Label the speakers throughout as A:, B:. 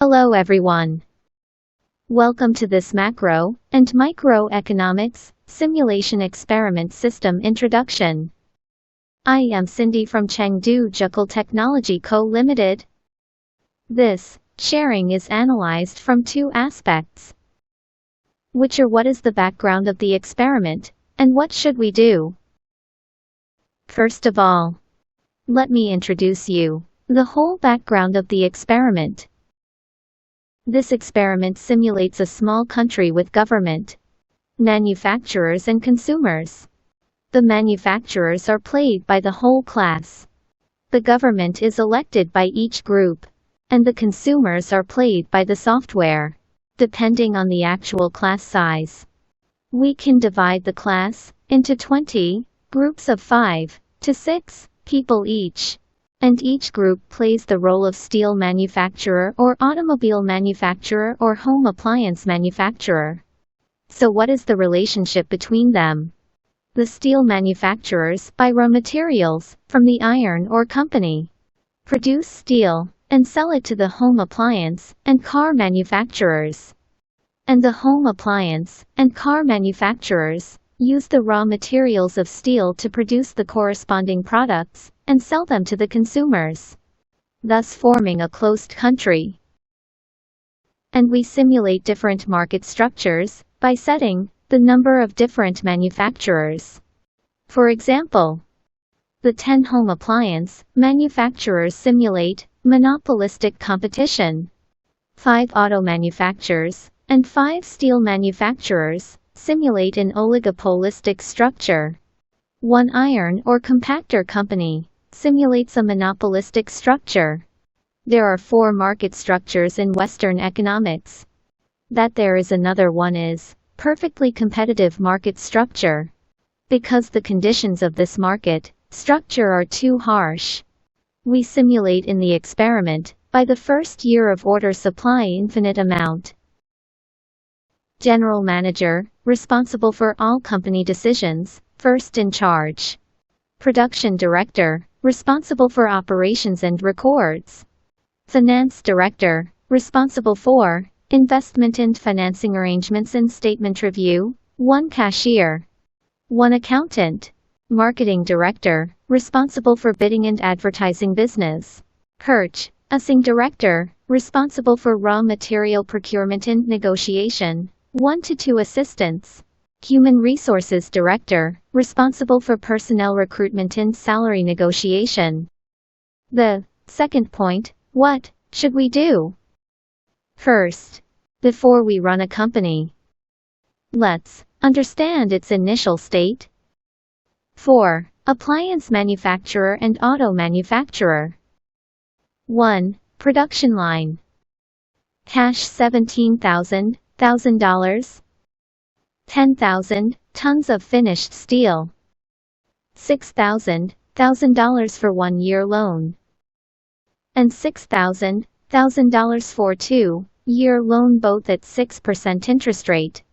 A: Hello everyone. Welcome to this macro and microeconomics simulation experiment system introduction. I am Cindy from Chengdu Jukul Technology Co. Limited. This sharing is analyzed from two aspects, which are what is the background of the experiment and what should we do. First of all, let me introduce you the whole background of the experiment. This experiment simulates a small country with government, manufacturers and consumers. The manufacturers are played by the whole class. The government is elected by each group, and the consumers are played by the software, depending on the actual class size. We can divide the class into 20 groups of 5 to 6 people each. And each group plays the role of steel manufacturer or automobile manufacturer or home appliance manufacturer. So what is the relationship between them? The steel manufacturers buy raw materials from the iron ore company, produce steel, and sell it to the home appliance and car manufacturers. And the home appliance and car manufacturers use the raw materials of steel to produce the corresponding products and sell them to the consumers, thus forming a closed country. And we simulate different market structures by setting the number of different manufacturers. For example, the 10 home appliance manufacturers simulate monopolistic competition. 5 auto manufacturers and 5 steel manufacturers simulate an oligopolistic structure. 1 iron or compactor company simulates a monopolistic structure. There are 4 market structures in Western economics. That there is another one is perfectly competitive market structure, because the conditions of this market structure are too harsh. We simulate in the experiment by the first year of order supply infinite amount. General manager, responsible for all company decisions, first in charge. Production director, responsible for operations and records. Finance director, responsible for investment and financing arrangements and statement review. 1 cashier. 1 accountant. Marketing director, responsible for bidding and advertising business. Purchasing director, responsible for raw material procurement and negotiation. 1 to 2 assistants. Human Resources Director, responsible for personnel recruitment and salary negotiation. The second point, what should we do? First, before we run a company, let's understand its initial state. 4. Appliance manufacturer and auto manufacturer. 1. Production line. Cash $17,000. $10,000 tons of finished steel. $6,000 for 1 year loan. And $6,000 for 2-year loan, both at 6% interest rate.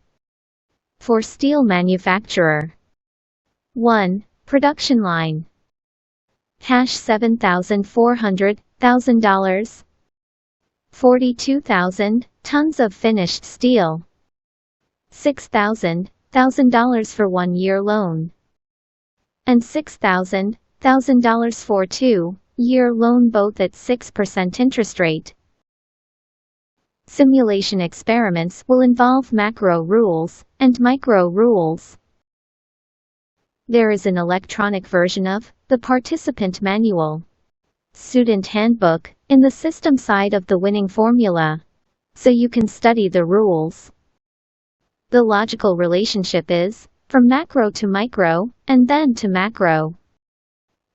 A: For steel manufacturer. 1. Production line. Cash $7,400. 42,000 tons of finished steel. $6,000 for 1 year loan. And $6,000 for 2-year loan, both at 6% interest rate. Simulation experiments will involve macro rules and micro rules. There is an electronic version of the participant manual, student handbook, in the system side of the winning formula, so you can study the rules. The logical relationship is from macro to micro, and then to macro.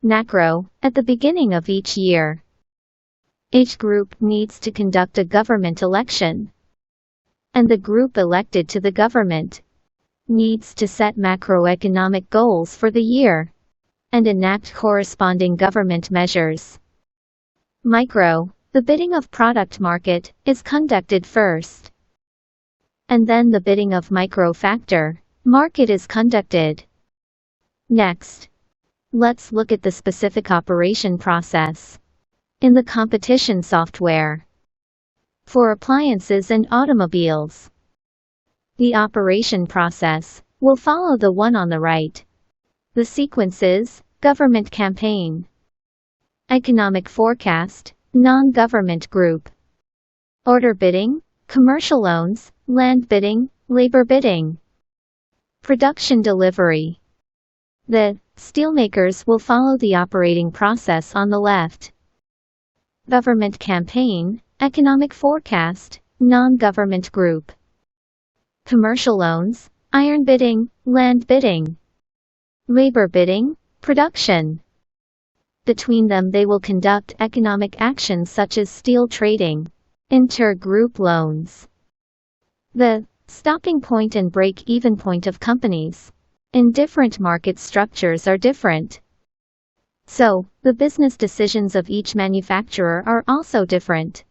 A: Macro, at the beginning of each year. Each group needs to conduct a government election. And the group elected to the government needs to set macroeconomic goals for the year and enact corresponding government measures. Micro, the bidding of product market, is conducted first. And then the bidding of micro factor market is conducted. Next, let's look at the specific operation process. In the competition software, for appliances and automobiles. The operation process will follow the one on the right. The sequence is government campaign, economic forecast, non-government group, order bidding, commercial loans, land bidding, labor bidding, production delivery. The steelmakers will follow the operating process on the left. Government campaign, economic forecast, non-government group. Commercial loans, iron bidding, land bidding. Labor bidding, production. Between them they will conduct economic actions such as steel trading. Intergroup loans. The stopping point and break-even point of companies in different market structures are different. So, the business decisions of each manufacturer are also different.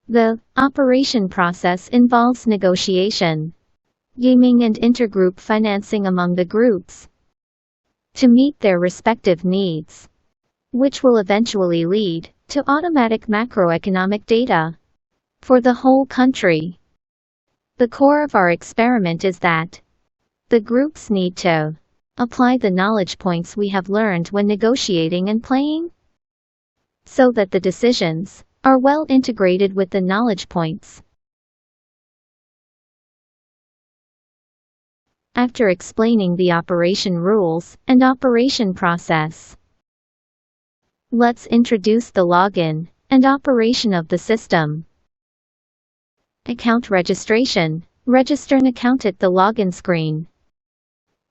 A: The operation process involves negotiation, gaming and intergroup financing among the groups to meet their respective needs, which will eventually lead to automatic macroeconomic data for the whole country. The core of our experiment is that the groups need to apply the knowledge points we have learned when negotiating and playing, so that the decisions are well integrated with the knowledge points. After explaining the operation rules and operation process, let's introduce the login and operation of the system. Account registration. Register an account at the login screen.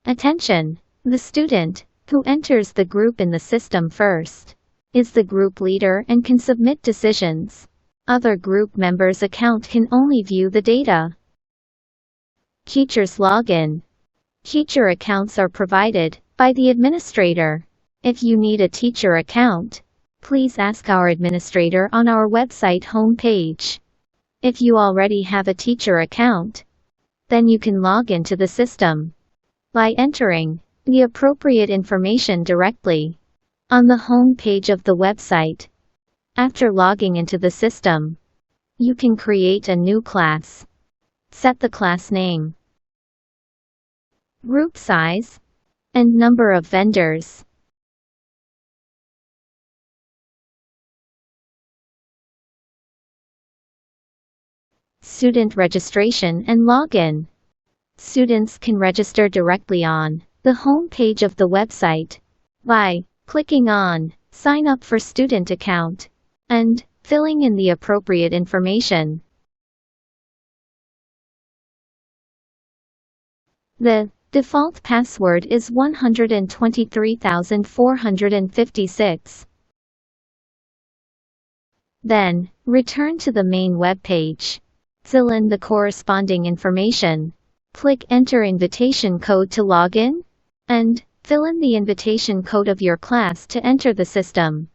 A: Attention! The student who enters the group in the system first is the group leader and can submit decisions. Other group members' account can only view the data. Teachers login. Teacher accounts are provided by the administrator. If you need a teacher account, please ask our administrator on our website homepage. If you already have a teacher account, then you can log into the system by entering the appropriate information directly on the home page of the website. After logging into the system, you can create a new class. Set the class name, group size, and number of vendors. Student registration and login. Students can register directly on the home page of the website by clicking on Sign up for student account and filling in the appropriate information. The default password is 123,456. Then, return to the main web page. Fill in the corresponding information. Click Enter invitation code to log in, and fill in the invitation code of your class to enter the system.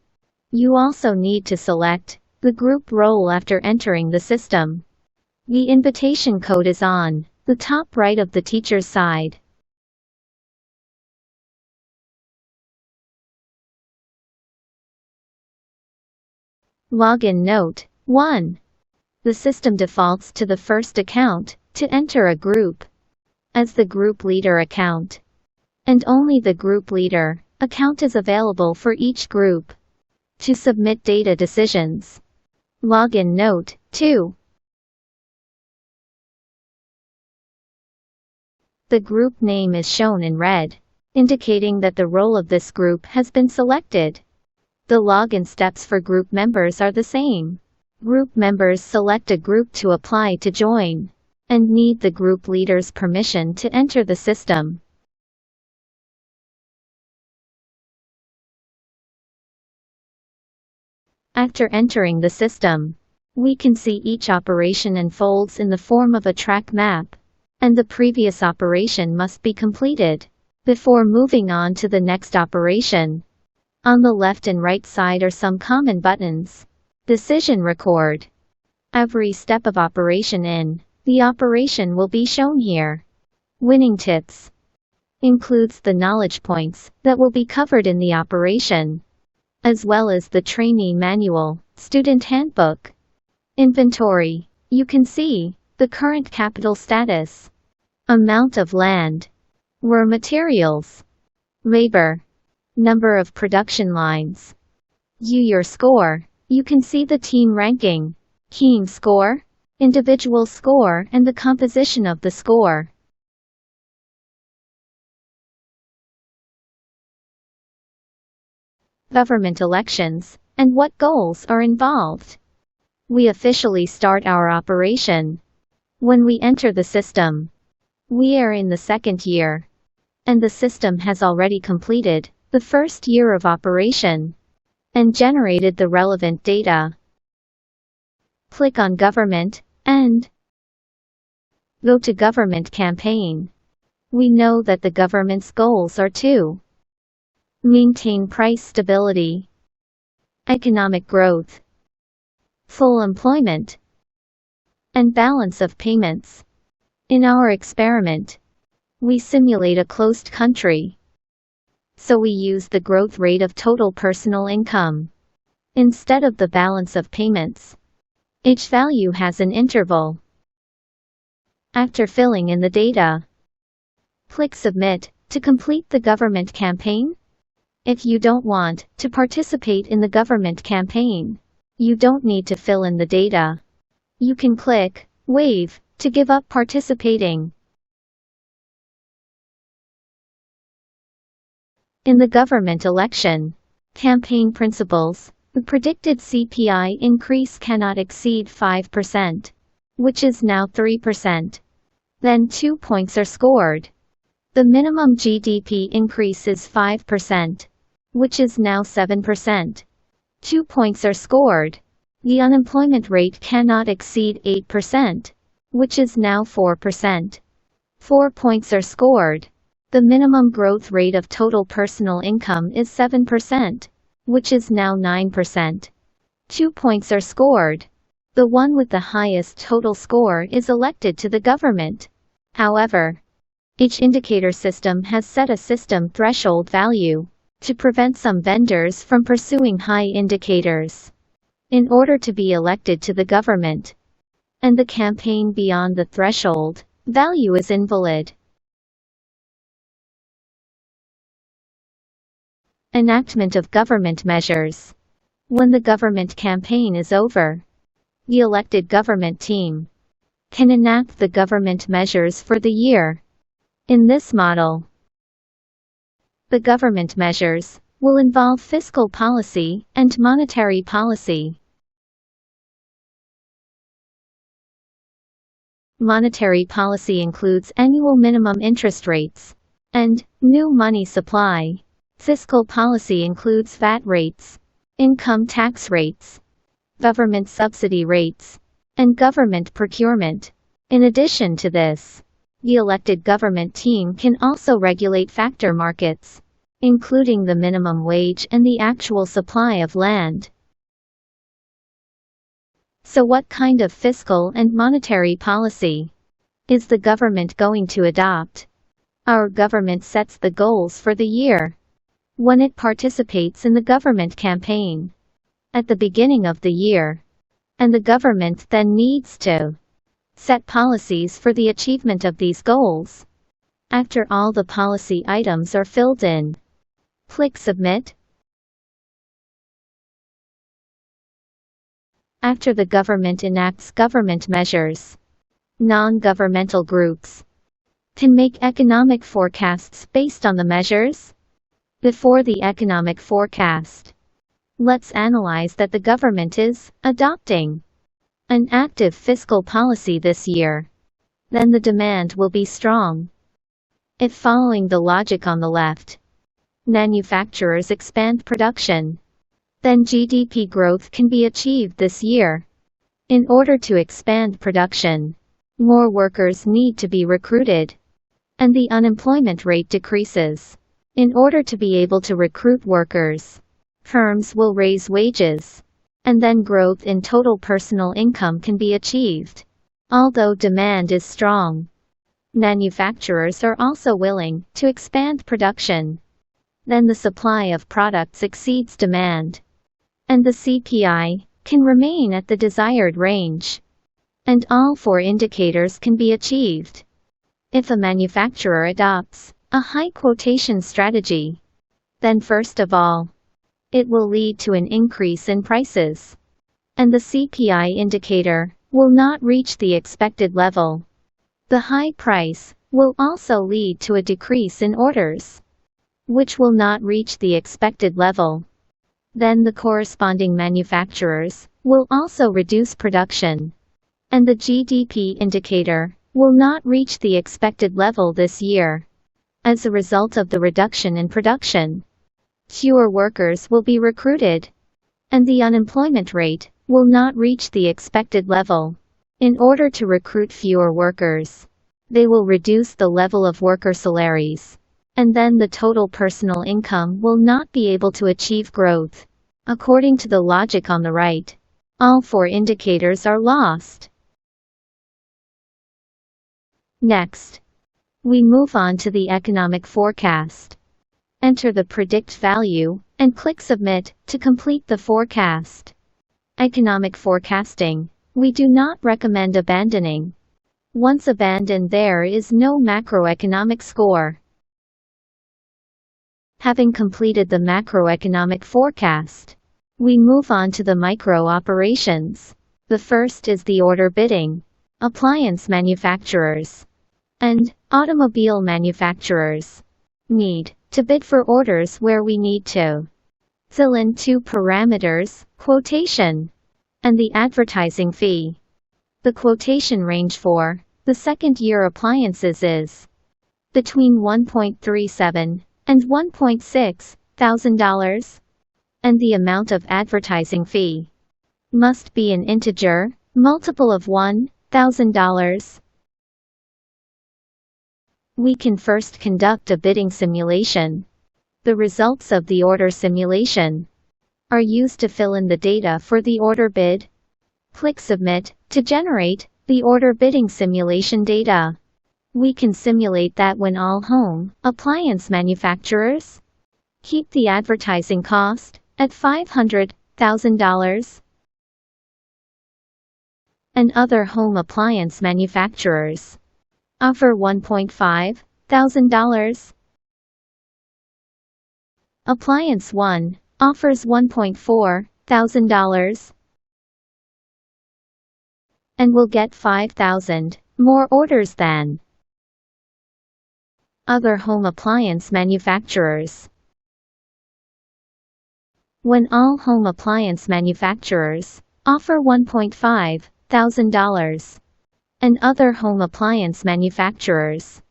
A: You also need to select the group role after entering the system. The invitation code is on the top right of the teacher's side. Login note 1. The system defaults to the first account to enter a group as the group leader account, and only the group leader account is available for each group to submit data decisions. Login note 2. The group name is shown in red, indicating that the role of this group has been selected. The login steps for group members are the same. Group members select a group to apply to join, and need the group leader's permission to enter the system. After entering the system, we can see each operation unfolds in the form of a track map, and the previous operation must be completed before moving on to the next operation. On the left and right side are some common buttons. Decision record. Every step of operation in the operation will be shown here. Winning tips includes the knowledge points that will be covered in the operation, as well as the trainee manual, student handbook, Inventory. You can see the current capital status, amount of land, raw materials, labor, number of production lines. Your score. You can see the team ranking, team score, individual score, and the composition of the score. Government elections, and what goals are involved. We officially start our operation when we enter the system. We are in the second year, and the system has already completed the first year of operation and generated the relevant data. Click on Government and go to Government Campaign. We know that the government's goals are to maintain price stability, economic growth, full employment, and balance of payments. In our experiment, we simulate a closed country, so we use the growth rate of total personal income instead of the balance of payments. Each value has an interval. After filling in the data, click Submit to complete the government campaign. If you don't want to participate in the government campaign, you don't need to fill in the data. You can click Waive to give up participating. In the government election campaign principles, the predicted CPI increase cannot exceed 5%, which is now 3%. Then 2 points are scored. The minimum GDP increase is 5%, which is now 7%. 2 points are scored. The unemployment rate cannot exceed 8%, which is now 4%. 4 points are scored. The minimum growth rate of total personal income is 7%, which is now 9%. 2 points are scored. The one with the highest total score is elected to the government. However, each indicator system has set a system threshold value to prevent some vendors from pursuing high indicators in order to be elected to the government, and the campaign beyond the threshold value is invalid. Enactment of government measures. When the government campaign is over, the elected government team can enact the government measures for the year. In this model, the government measures will involve fiscal policy and monetary policy. Monetary policy includes annual minimum interest rates and new money supply. Fiscal policy includes VAT rates, income tax rates, government subsidy rates, and government procurement. In addition to this, the elected government team can also regulate factor markets, including the minimum wage and the actual supply of land. So what kind of fiscal and monetary policy is the government going to adopt? Our government sets the goals for the year when it participates in the government campaign at the beginning of the year, and the government then needs to set policies for the achievement of these goals. After all the policy items are filled in, click Submit. After the government enacts government measures, non-governmental groups can make economic forecasts based on the measures. Before the economic forecast, let's analyze that the government is adopting an active fiscal policy this year. Then the demand will be strong. If following the logic on the left, manufacturers expand production, then GDP growth can be achieved this year. In order to expand production, more workers need to be recruited, and the unemployment rate decreases. In order to be able to recruit workers, firms will raise wages, and then growth in total personal income can be achieved. Although demand is strong, manufacturers are also willing to expand production. Then the supply of products exceeds demand, and the CPI can remain at the desired range, and all four indicators can be achieved. If a manufacturer adopts a high quotation strategy, then first of all, it will lead to an increase in prices, and the CPI indicator will not reach the expected level. The high price will also lead to a decrease in orders, which will not reach the expected level. Then the corresponding manufacturers will also reduce production, and the GDP indicator will not reach the expected level this year. As a result of the reduction in production, fewer workers will be recruited, and the unemployment rate will not reach the expected level. In order to recruit fewer workers, they will reduce the level of worker salaries, and then the total personal income will not be able to achieve growth. According to the logic on the right, all four indicators are lost. Next, we move on to the economic forecast. Enter the predict value and click Submit to complete the forecast. Economic forecasting, we do not recommend abandoning. Once abandoned, there is no macroeconomic score. Having completed the macroeconomic forecast, we move on to the micro operations. The first is the order bidding. Appliance manufacturers and automobile manufacturers need to bid for orders where we need to fill in two parameters, quotation and the advertising fee. The quotation range for the second-year appliances is between $1.37 and $1.6 thousand, and the amount of advertising fee must be an integer multiple of $1,000. We can first conduct a bidding simulation. The results of the order simulation are used to fill in the data for the order bid. Click Submit to generate the order bidding simulation data. We can simulate that when all home appliance manufacturers keep the advertising cost at $500,000, and other home appliance manufacturers offer $1.5 thousand. Appliance 1 offers $1.4 thousand and will get 5,000 more orders than other home appliance manufacturers. When all home appliance manufacturers offer $1.5 thousand and other home appliance manufacturers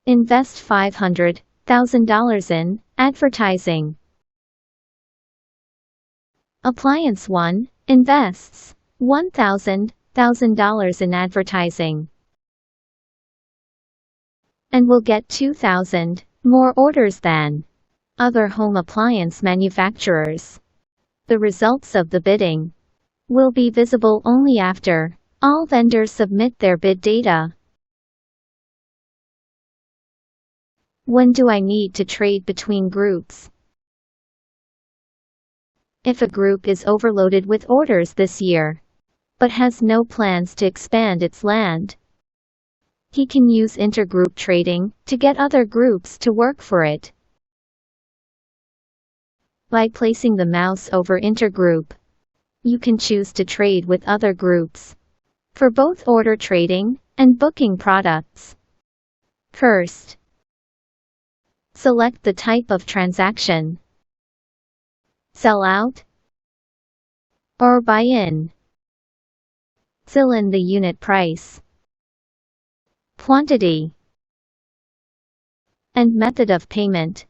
A: invest $500,000 in advertising, Appliance 1 invests $1,000 in advertising and will get 2,000 more orders than other home appliance manufacturers. The results of the bidding will be visible only after all vendors submit their bid data. When do I need to trade between groups? If a group is overloaded with orders this year, but has no plans to expand its land, he can use intergroup trading to get other groups to work for it. By placing the mouse over intergroup, you can choose to trade with other groups for both order trading and booking products. First, select the type of transaction: sell out or buy in. Fill in the unit price, quantity, and method of payment.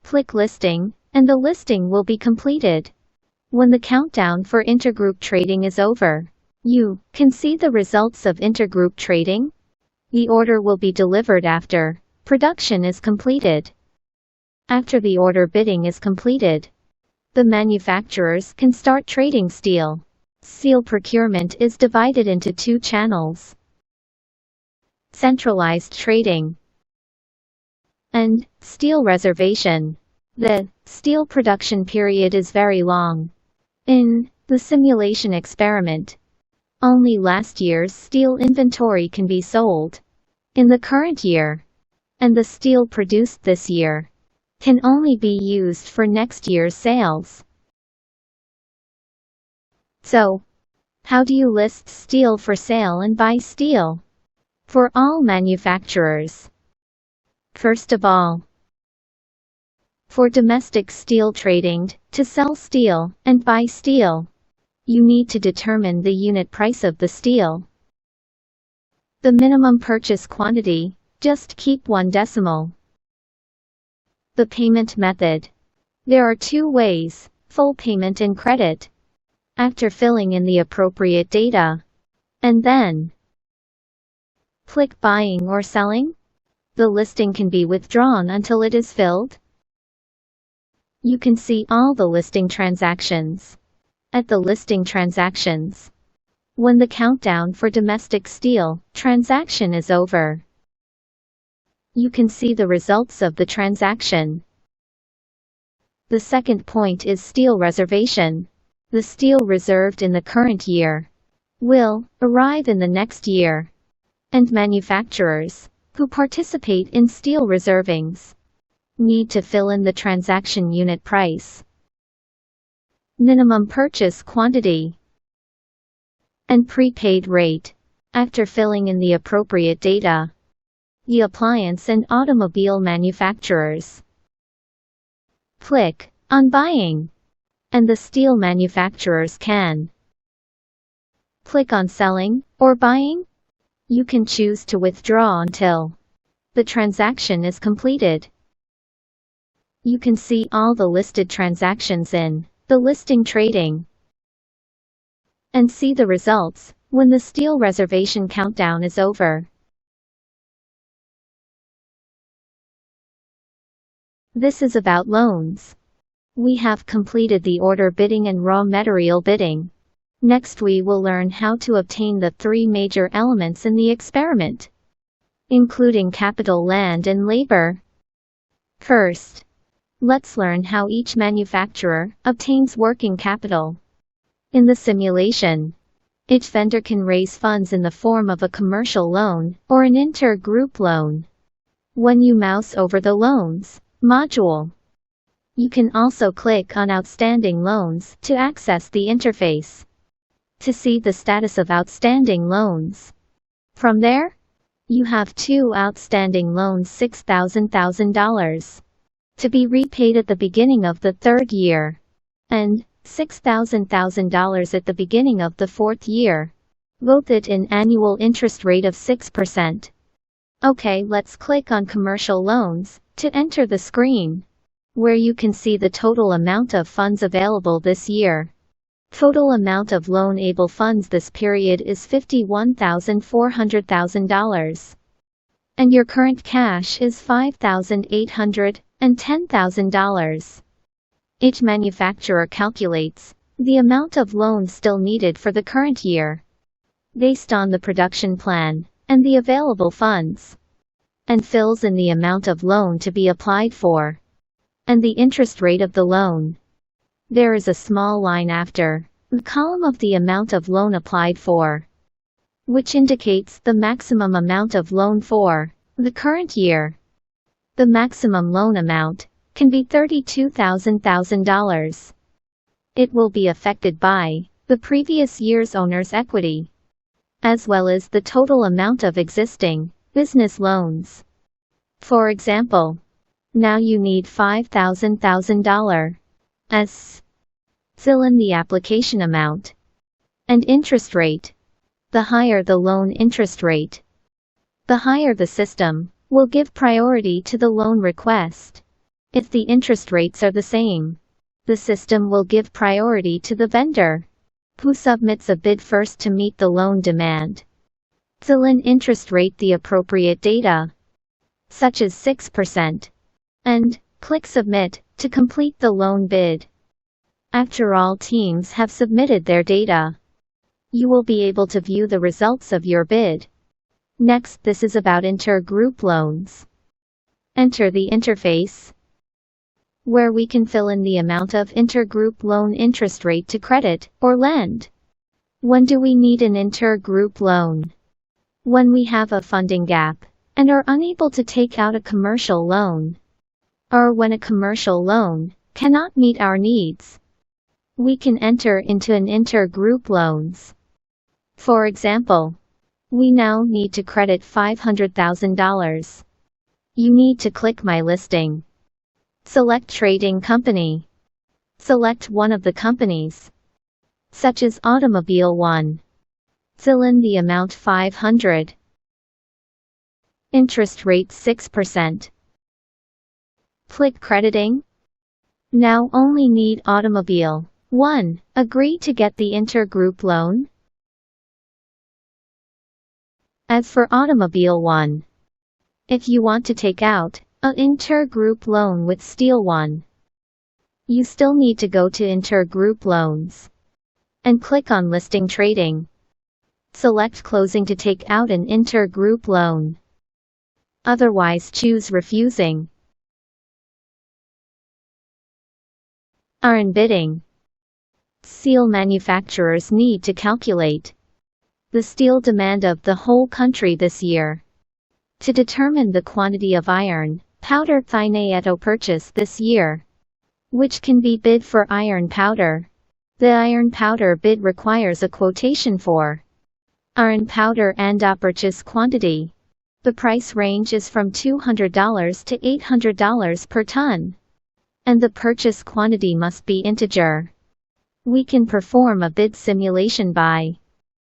A: Click Listing, and the listing will be completed. When the countdown for intergroup trading is over, you can see the results of intergroup trading. The order will be delivered after production is completed. After the order bidding is completed, the manufacturers can start trading steel. Steel procurement is divided into two channels: centralized trading and steel reservation. The steel production period is very long. In The simulation experiment. Only last year's steel inventory can be sold in the current year, and the steel produced this year can only be used for next year's sales. So, how do you list steel for sale and buy steel for all manufacturers? First of all, for domestic steel trading, to sell steel and buy steel, you need to determine the unit price of the steel. The minimum purchase quantity, just keep one decimal. The payment method. There are two ways, full payment and credit. After filling in the appropriate data, and then click buying or selling, the listing can be withdrawn until it is filled. You can see all the listing transactions at the listing transactions. When the countdown for domestic steel transaction is over, you can see the results of the transaction. The second point is steel reservation. The steel reserved in the current year will arrive in the next year, and manufacturers who participate in steel reservings need to fill in the transaction unit price, minimum purchase quantity, and prepaid rate. After filling in the appropriate data, the appliance and automobile manufacturers click on buying, and the steel manufacturers can click on selling or buying. You can choose to withdraw until the transaction is completed. You can see all the listed transactions in the listing trading and see the results when the steel reservation countdown is over. This is about loans. We have completed the order bidding and raw material bidding. Next we will learn how to obtain the three major elements in the experiment, including capital, land, and labor. First, let's learn how each manufacturer obtains working capital. In the simulation, each vendor can raise funds in the form of a commercial loan or an intergroup loan. When you mouse over the Loans module, you can also click on Outstanding Loans to access the interface to see the status of outstanding loans. From there, you have two outstanding loans, $6,000 to be repaid at the beginning of the third year, and $6,000 at the beginning of the fourth year, both at an annual interest rate of 6%. Okay, let's click on Commercial Loans to enter the screen, where you can see the total amount of funds available this year. Total amount of loanable funds this period is $51,400,000. And your current cash is $5,800 and $10,000. Each manufacturer calculates the amount of loans still needed for the current year based on the production plan and the available funds, and fills in the amount of loan to be applied for and the interest rate of the loan. There is a small line after the column of the amount of loan applied for, which indicates the maximum amount of loan for the current year. The maximum loan amount can be $32,000. It will be affected by the previous year's owner's equity, as well as the total amount of existing business loans. For example, now you need $5,000. Fill in the application amount and interest rate. The higher the loan interest rate, the higher the system will give priority to the loan request. If the interest rates are the same, the system will give priority to the vendor who submits a bid first to meet the loan demand. Fill in interest rate, the appropriate data, such as 6%, and click Submit to complete the loan bid. After all teams have submitted their data, you will be able to view the results of your bid. Next, this is about intergroup loans. Enter the interface. where we can fill in the amount of intergroup loan interest rate to credit or lend. When do we need an intergroup loan? When we have a funding gap and are unable to take out a commercial loan, or when a commercial loan cannot meet our needs. We can enter into an intergroup loans. For example, we now need to credit $500,000. You need to click My Listing. Select Trading Company. Select one of the companies, such as Automobile 1. Fill in the amount 500. Interest rate 6%. Click Crediting. Now only need Automobile 1. Agree to get the intergroup loan. As for Automobile 1, if you want to take out an intergroup loan with Steel 1, you still need to go to Intergroup Loans and click on Listing Trading. Select Closing to take out an intergroup loan. Otherwise choose Refusing. Iron bidding. Steel manufacturers need to calculate the steel demand of the whole country this year to determine the quantity of iron powder thioneto purchase this year, which can be bid for iron powder. The iron powder bid requires a quotation for iron powder and a purchase quantity. The price range is from $200 to $800 per ton, and the purchase quantity must be integer. We can perform a bid simulation by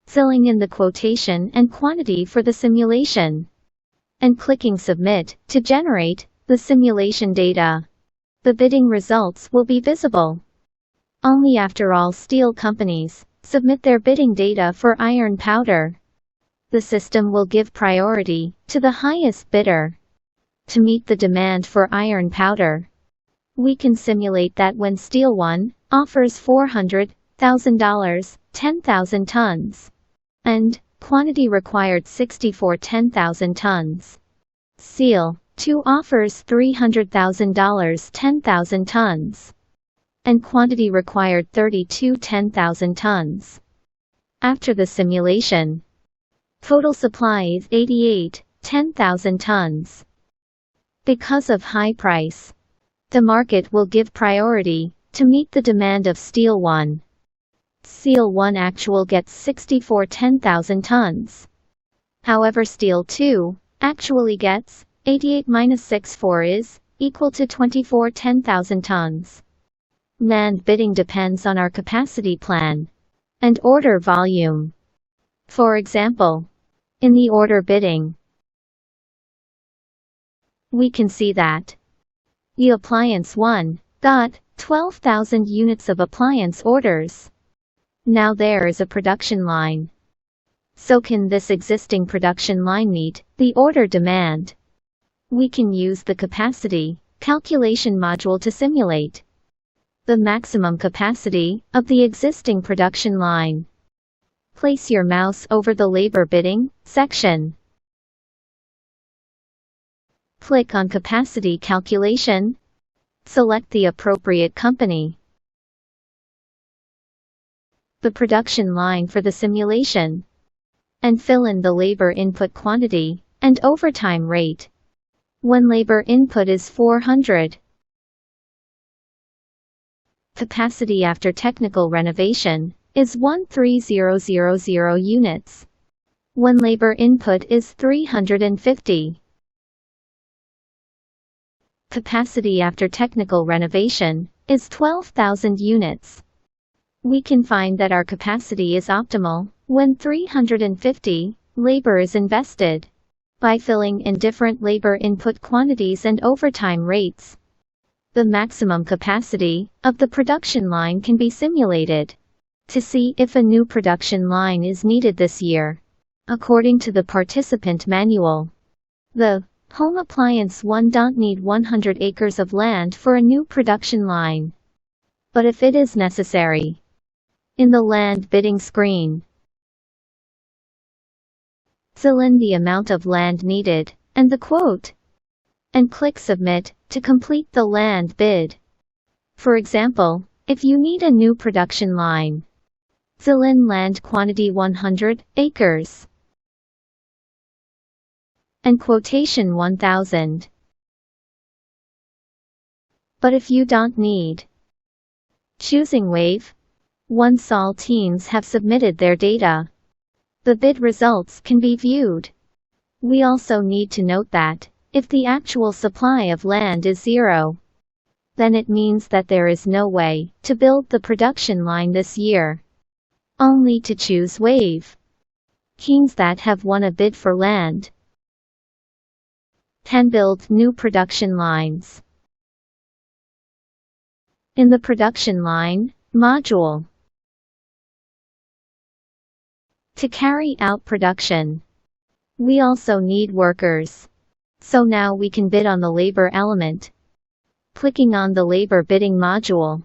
A: filling in the quotation and quantity for the simulation and clicking Submit to generate the simulation data. The bidding results will be visible only after all steel companies submit their bidding data for iron powder. The system will give priority to the highest bidder to meet the demand for iron powder. We can simulate that when Steel 1 offers $400,000, 10,000 tons, and quantity required 64 10,000 tons. Steel 2 offers $300,000, 10,000 tons, and quantity required 32 10,000 tons. After the simulation, total supply is 88 10,000 tons. Because of high price, the market will give priority to meet the demand of Steel 1. Steel 1 actual gets 64 10,000 tons. However, Steel 2 actually gets 88 minus 64 is equal to 24 10,000 tons. Land bidding depends on our capacity plan and order volume. For example, in the order bidding, we can see that the appliance 1 got 12,000 units of appliance orders. Now there is a production line. So can this existing production line meet the order demand? We can use the capacity calculation module to simulate the maximum capacity of the existing production line. Place your mouse over the labor bidding section. Click on Capacity Calculation. Select the appropriate company, the production line for the simulation, and fill in the labor input quantity and overtime rate. When labor input is 400, capacity after technical renovation is 13,000 units. When labor input is 350, capacity after technical renovation is 12,000 units. We can find that our capacity is optimal when 350 labor is invested by filling in different labor input quantities and overtime rates. The maximum capacity of the production line can be simulated to see if a new production line is needed this year. According to the participant manual, the home appliance 1 don't need 100 acres of land for a new production line. But if it is necessary, in the land bidding screen, fill in the amount of land needed and the quote, and click Submit to complete the land bid. For example, if you need a new production line, fill in land quantity 100 acres and quotation 1000. But if you don't need, choosing wave, once all teams have submitted their data, the bid results can be viewed. We also need to note that, if the actual supply of land is 0, then it means that there is no way to build the production line this year. Only to choose wave. Teams that have won a bid for land can build new production lines. In the production line module, to carry out production, we also need workers. So now we can bid on the labor element. Clicking on the labor bidding module,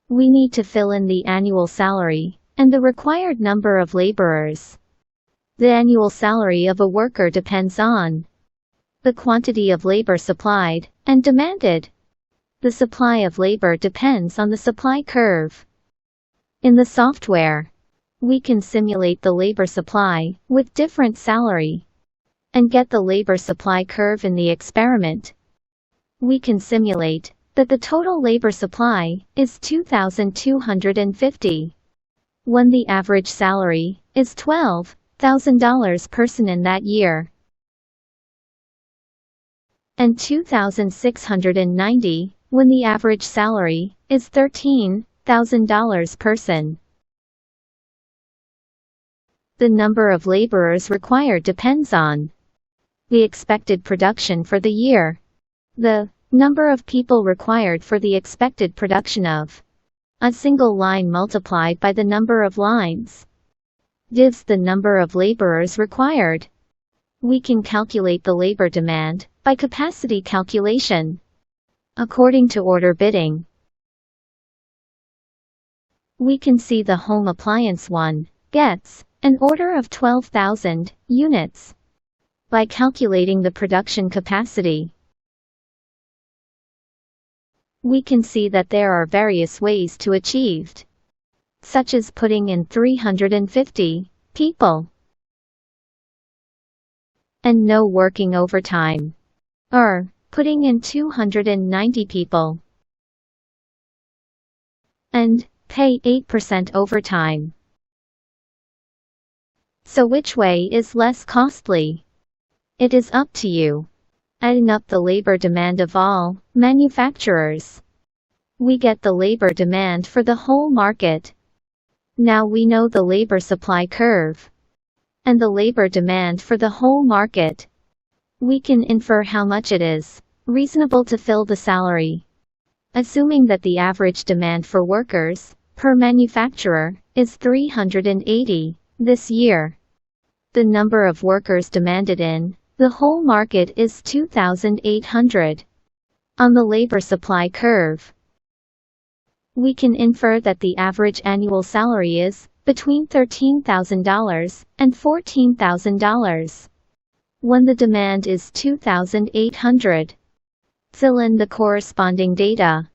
A: we need to fill in the annual salary and the required number of laborers. The annual salary of a worker depends on the quantity of labor supplied and demanded. The supply of labor depends on the supply curve. In the software, we can simulate the labor supply with different salary and get the labor supply curve in the experiment. We can simulate that the total labor supply is 2,250 when the average salary is $12,000 person in that year, and 2,690 when the average salary is $13,000 person. The number of laborers required depends on the expected production for the year. The number of people required for the expected production of a single line multiplied by the number of lines gives the number of laborers required. We can calculate the labor demand by capacity calculation. According to order bidding, we can see the home appliance one gets an order of 12,000 units by calculating the production capacity. We can see that there are various ways to achieve, such as putting in 350 people and no working overtime, or putting in 290 people and pay 8% overtime. So which way is less costly? It is up to you. Adding up the labor demand of all manufacturers, we get the labor demand for the whole market. Now we know the labor supply curve and the labor demand for the whole market. We can infer how much it is reasonable to fill the salary. Assuming that the average demand for workers per manufacturer is 380 this year, the number of workers demanded in the whole market is 2,800. On the labor supply curve, we can infer that the average annual salary is between $13,000 and $14,000. When the demand is 2,800, fill in the corresponding data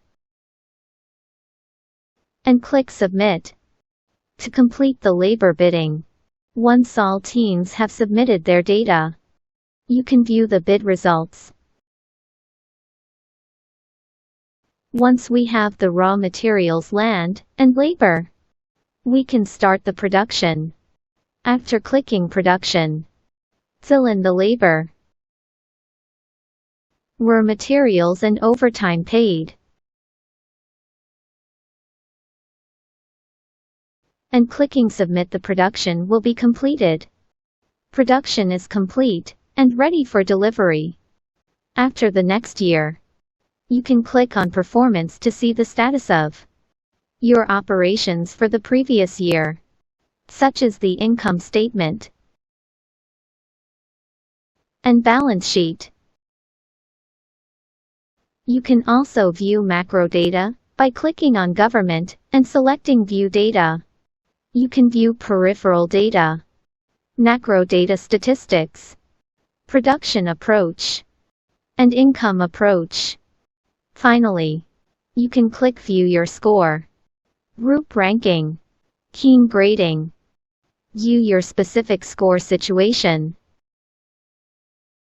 A: and click Submit. To complete the labor bidding, once all teams have submitted their data, you can view the bid results. Once we have the raw materials, land, and labor, we can start the production. After clicking Production, fill in the labor, raw materials and overtime paid, and clicking Submit. The production will be completed. Production is complete and ready for delivery. After the next year, you can click on Performance to see the status of your operations for the previous year, such as the income statement and balance sheet. You can also view macro data by clicking on Government and selecting View Data. You can view peripheral data, macro data statistics, production approach, and income approach. Finally, You can click View Your Score. Group Ranking. Keen Grading. View your specific score situation.